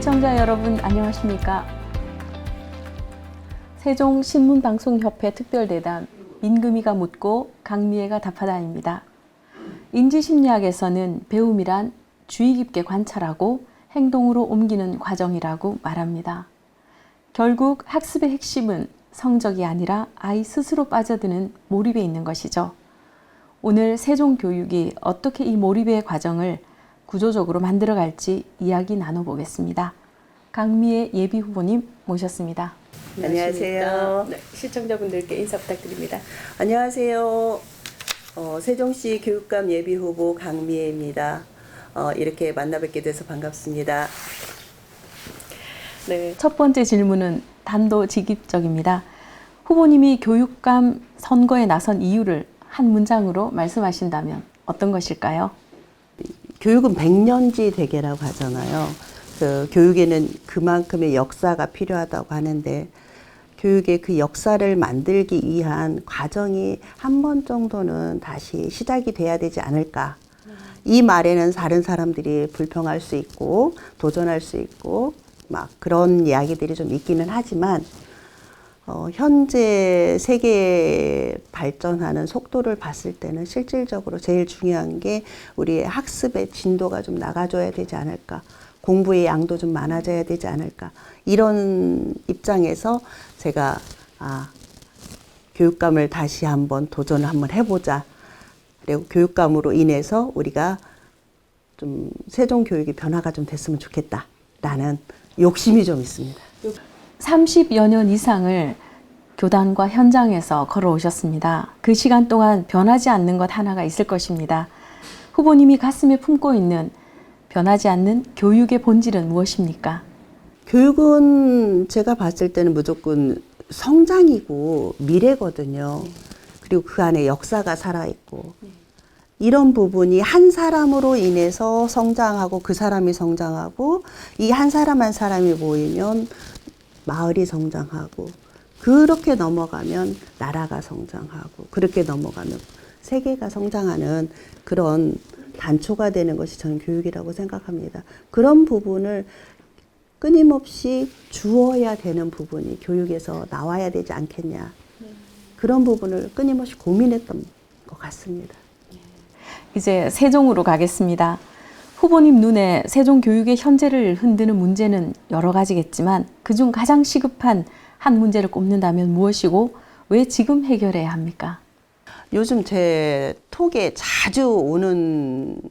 시청자 여러분 안녕하십니까? 세종신문방송협회 특별대담 민금이가 묻고 강미애가 답하다입니다. 인지심리학에서는 배움이란 주의 깊게 관찰하고 행동으로 옮기는 과정이라고 말합니다. 결국 학습의 핵심은 성적이 아니라 아이 스스로 빠져드는 몰입에 있는 것이죠. 오늘 세종교육이 어떻게 이 몰입의 과정을 구조적으로 만들어갈지 이야기 나눠보겠습니다. 강미애 예비후보님 모셨습니다. 안녕하세요. 네, 시청자분들께 인사 부탁드립니다. 안녕하세요. 세종시 교육감 예비후보 강미애입니다. 이렇게 만나뵙게 돼서 반갑습니다. 네, 첫 번째 질문은 단도직입적입니다. 후보님이 교육감 선거에 나선 이유를 한 문장으로 말씀하신다면 어떤 것일까요? 교육은 백년지 대계라고 하잖아요. 그 교육에는 그만큼의 역사가 필요하다고 하는데 교육의 그 역사를 만들기 위한 과정이 한 번 정도는 다시 시작이 돼야 되지 않을까. 이 말에는 다른 사람들이 불평할 수 있고 도전할 수 있고 막 그런 이야기들이 좀 있기는 하지만 현재 세계 발전하는 속도를 봤을 때는 실질적으로 제일 중요한 게 우리의 학습의 진도가 좀 나가줘야 되지 않을까. 공부의 양도 좀 많아져야 되지 않을까. 이런 입장에서 제가 교육감을 다시 한번 도전을 한번 해보자. 그리고 교육감으로 인해서 우리가 좀 세종교육의 변화가 좀 됐으면 좋겠다라는 욕심이 좀 있습니다. 30여 년 이상을 교단과 현장에서 걸어오셨습니다. 그 시간 동안 변하지 않는 것 하나가 있을 것입니다. 후보님이 가슴에 품고 있는 변하지 않는 교육의 본질은 무엇입니까? 교육은 제가 봤을 때는 무조건 성장이고 미래거든요. 그리고 그 안에 역사가 살아있고 이런 부분이 한 사람으로 인해서 성장하고 그 사람이 성장하고 이 한 사람 한 사람이 모이면 마을이 성장하고 그렇게 넘어가면 나라가 성장하고 그렇게 넘어가면 세계가 성장하는 그런 단초가 되는 것이 저는 교육이라고 생각합니다. 그런 부분을 끊임없이 주어야 되는 부분이 교육에서 나와야 되지 않겠냐. 그런 부분을 끊임없이 고민했던 것 같습니다. 이제 세종으로 가겠습니다. 후보님 눈에 세종 교육의 현재를 흔드는 문제는 여러 가지겠지만 그중 가장 시급한 한 문제를 꼽는다면 무엇이고 왜 지금 해결해야 합니까? 요즘 제 톡에 자주 오는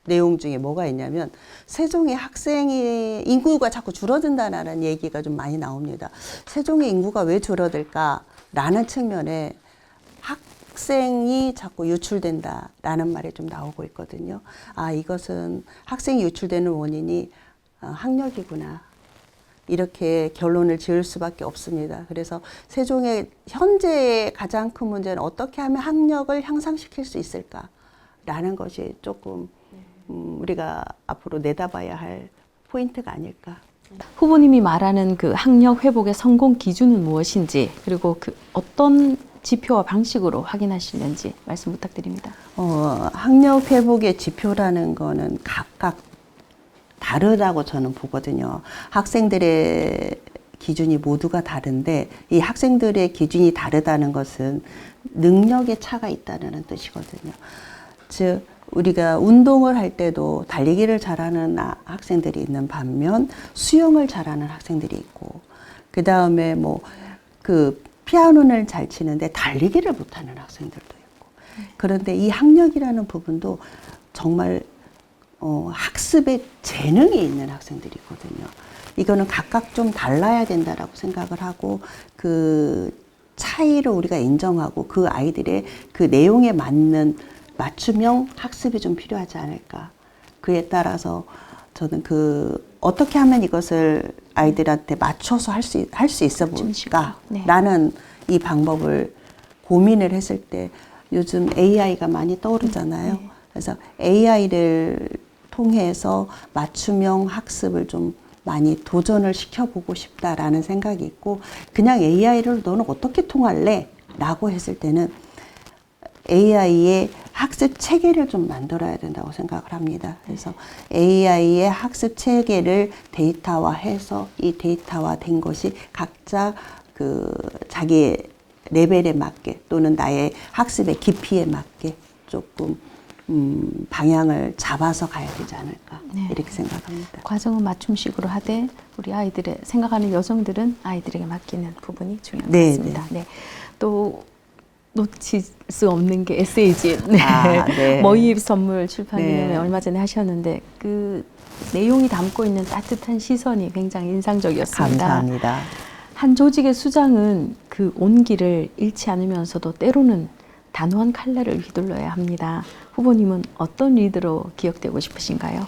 내용 중에 뭐가 있냐면 세종의 학생의 인구가 자꾸 줄어든다는 얘기가 좀 많이 나옵니다. 세종의 인구가 왜 줄어들까라는 측면에 학생이 자꾸 유출된다라는 말이 좀 나오고 있거든요. 이것은 학생이 유출되는 원인이 학력이구나. 이렇게 결론을 지을 수밖에 없습니다. 그래서 세종의 현재의 가장 큰 문제는 어떻게 하면 학력을 향상시킬 수 있을까라는 것이 조금 우리가 앞으로 내다봐야 할 포인트가 아닐까. 후보님이 말하는 그 학력 회복의 성공 기준은 무엇인지 그리고 그 어떤 지표와 방식으로 확인하시는지 말씀 부탁드립니다. 학력 회복의 지표라는 거는 각각 다르다고 저는 보거든요. 학생들의 기준이 모두가 다른데 이 학생들의 기준이 다르다는 것은 능력의 차가 있다는 뜻이거든요. 즉 우리가 운동을 할 때도 달리기를 잘하는 학생들이 있는 반면 수영을 잘하는 학생들이 있고 그 다음에 그 피아노를 잘 치는데 달리기를 못하는 학생들도 있고 그런데 이 학력이라는 부분도 정말 학습에 재능이 있는 학생들이 있거든요. 이거는 각각 좀 달라야 된다라고 생각을 하고 그 차이를 우리가 인정하고 그 아이들의 그 내용에 맞는 맞춤형 학습이 좀 필요하지 않을까. 그에 따라서 저는 어떻게 하면 이것을 아이들한테 맞춰서 할 수 있어 볼까라는 이 방법을 고민을 했을 때 요즘 AI가 많이 떠오르잖아요. 그래서 AI를 통해서 맞춤형 학습을 좀 많이 도전을 시켜보고 싶다라는 생각이 있고 그냥 AI를 너는 어떻게 통할래? 라고 했을 때는 AI의 학습 체계를 좀 만들어야 된다고 생각을 합니다. 그래서 AI의 학습 체계를 데이터화해서 이 데이터화된 것이 각자 그 자기 레벨에 맞게 또는 나의 학습의 깊이에 맞게 조금 방향을 잡아서 가야 되지 않을까 네. 이렇게 생각합니다. 과정은 맞춤식으로 하되 우리 아이들의 생각하는 여정들은 아이들에게 맡기는 부분이 중요한 것 네, 같습니다. 네. 또 놓칠 수 없는 게 에세이집. 네. 네. 머이입 선물 출판기념회 네. 얼마 전에 하셨는데 그 내용이 담고 있는 따뜻한 시선이 굉장히 인상적이었습니다. 감사합니다. 한 조직의 수장은 그 온기를 잃지 않으면서도 때로는 단호한 칼날을 휘둘러야 합니다. 후보님은 어떤 리더로 기억되고 싶으신가요?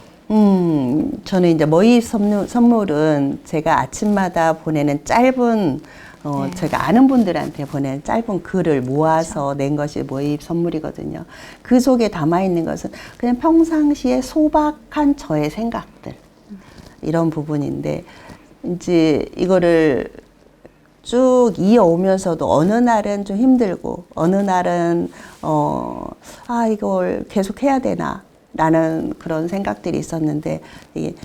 저는 이제 머이 선물은 제가 아침마다 보내는 짧은 네. 제가 아는 분들한테 보내는 짧은 글을 모아서 낸 것이 모의 선물이거든요. 그 속에 담아 있는 것은 그냥 평상시에 소박한 저의 생각들 이런 부분인데 이제 이거를 쭉 이어오면서도 어느 날은 좀 힘들고 어느 날은 이걸 계속 해야 되나 라는 그런 생각들이 있었는데 이게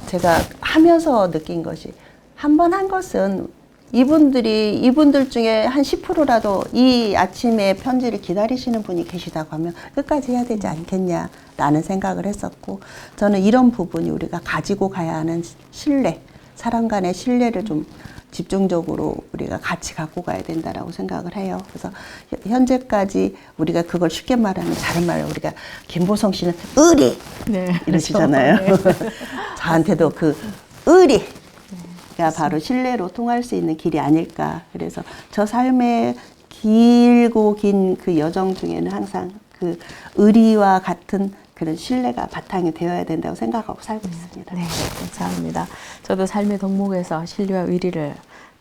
제가 하면서 느낀 것이 한 번 한 것은 이분들 중에 한 10%라도 이 아침에 편지를 기다리시는 분이 계시다고 하면 끝까지 해야 되지 않겠냐라는 생각을 했었고 저는 이런 부분이 우리가 가지고 가야 하는 신뢰, 사람 간의 신뢰를 좀 집중적으로 우리가 같이 갖고 가야 된다라고 생각을 해요. 그래서 현재까지 우리가 그걸 쉽게 말하면 다른 말로 우리가 김보성 씨는 의리 네, 이러시잖아요. 그렇죠. 네. 저한테도 그 의리가 바로 신뢰로 통할 수 있는 길이 아닐까. 그래서 저 삶의 길고 긴 그 여정 중에는 항상 그 의리와 같은 그런 신뢰가 바탕이 되어야 된다고 생각하고 살고 있습니다. 네, 감사합니다. 저도 삶의 덕목에서 신뢰와 의리를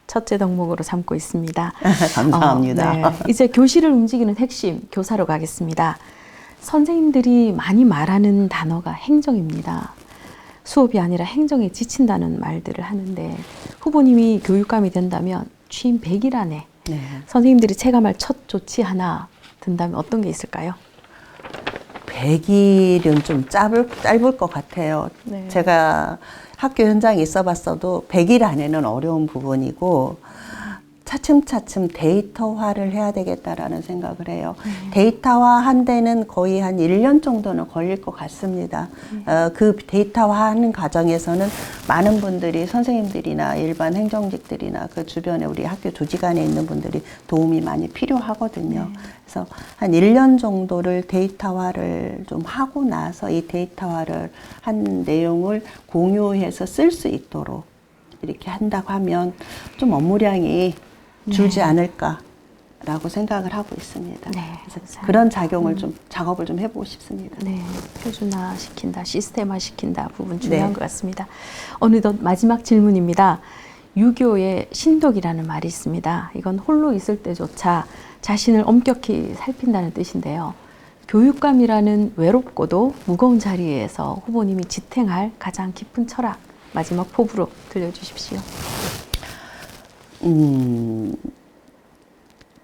첫째 덕목으로 삼고 있습니다. 감사합니다. 네. 이제 교실을 움직이는 핵심, 교사로 가겠습니다. 선생님들이 많이 말하는 단어가 행정입니다. 수업이 아니라 행정에 지친다는 말들을 하는데 후보님이 교육감이 된다면 취임 100일 안에 네. 선생님들이 체감할 첫 조치 하나 든다면 어떤 게 있을까요? 100일은 좀 짧을 것 같아요. 네. 제가 학교 현장에 있어 봤어도 100일 안에는 어려운 부분이고 차츰차츰 데이터화를 해야 되겠다라는 생각을 해요. 데이터화 한 데는 거의 한 1년 정도는 걸릴 것 같습니다. 그 데이터화 하는 과정에서는 많은 분들이 선생님들이나 일반 행정직들이나 그 주변에 우리 학교 조직 안에 있는 분들이 도움이 많이 필요하거든요. 그래서 한 1년 정도를 데이터화를 좀 하고 나서 이 데이터화를 한 내용을 공유해서 쓸 수 있도록 이렇게 한다고 하면 좀 업무량이 줄지 않을까라고 생각을 하고 있습니다. 네, 그래서 감사합니다. 그런 작업을 좀 해보고 싶습니다. 네, 표준화 시킨다, 시스템화 시킨다 부분 중요한 네. 것 같습니다. 어느덧 마지막 질문입니다. 유교의 신독이라는 말이 있습니다. 이건 홀로 있을 때조차 자신을 엄격히 살핀다는 뜻인데요. 교육감이라는 외롭고도 무거운 자리에서 후보님이 지탱할 가장 깊은 철학, 마지막 포부로 들려주십시오.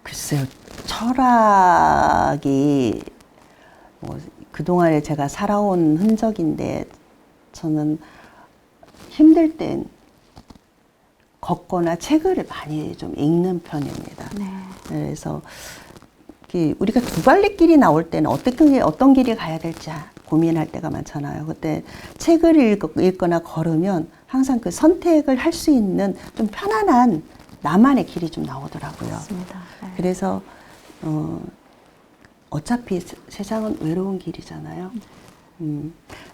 글쎄요, 철학이 그동안에 제가 살아온 흔적인데 저는 힘들 땐 걷거나 책을 많이 좀 읽는 편입니다. 네. 그래서 우리가 두 갈래길이 나올 때는 어떤 길이 가야 될지 고민할 때가 많잖아요. 그때 책을 읽거나 걸으면 항상 그 선택을 할 수 있는 좀 편안한 나만의 길이 좀 나오더라고요. 맞습니다. 네. 그래서 어차피 세상은 외로운 길이잖아요.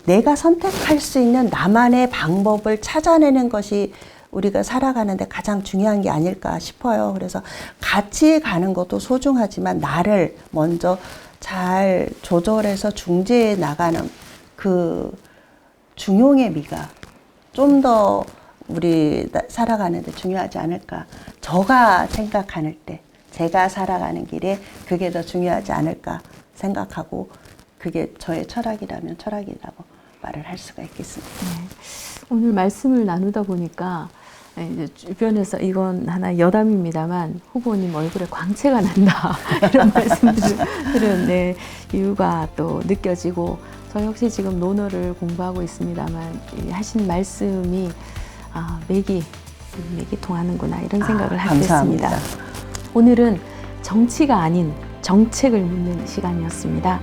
내가 선택할 수 있는 나만의 방법을 찾아내는 것이 우리가 살아가는데 가장 중요한 게 아닐까 싶어요. 그래서 같이 가는 것도 소중하지만 나를 먼저 잘 조절해서 중재해 나가는 그 중용의 미가 좀 더 우리 살아가는데 중요하지 않을까. 제가 생각하는 때, 제가 살아가는 길에 그게 더 중요하지 않을까 생각하고 그게 저의 철학이라면 철학이라고 말을 할 수가 있겠습니다. 네. 오늘 말씀을 나누다 보니까 이제 주변에서 이건 하나 여담입니다만 후보님 얼굴에 광채가 난다 이런 말씀들은 네, 이유가 또 느껴지고 저 역시 지금 논어를 공부하고 있습니다만 이 하신 말씀이 맥이 통하는구나 이런 생각을 하게 감사합니다. 됐습니다. 오늘은 정치가 아닌 정책을 묻는 시간이었습니다.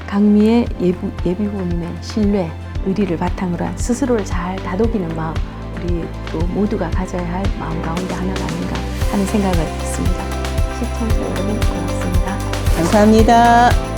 강미의 예비 후보님의 신뢰, 의리를 바탕으로 한 스스로를 잘 다독이는 마음, 우리 또 모두가 가져야 할 마음 가운데 하나가 아닌가 하는 생각을 했습니다. 시청자 여러분 고맙습니다. 감사합니다.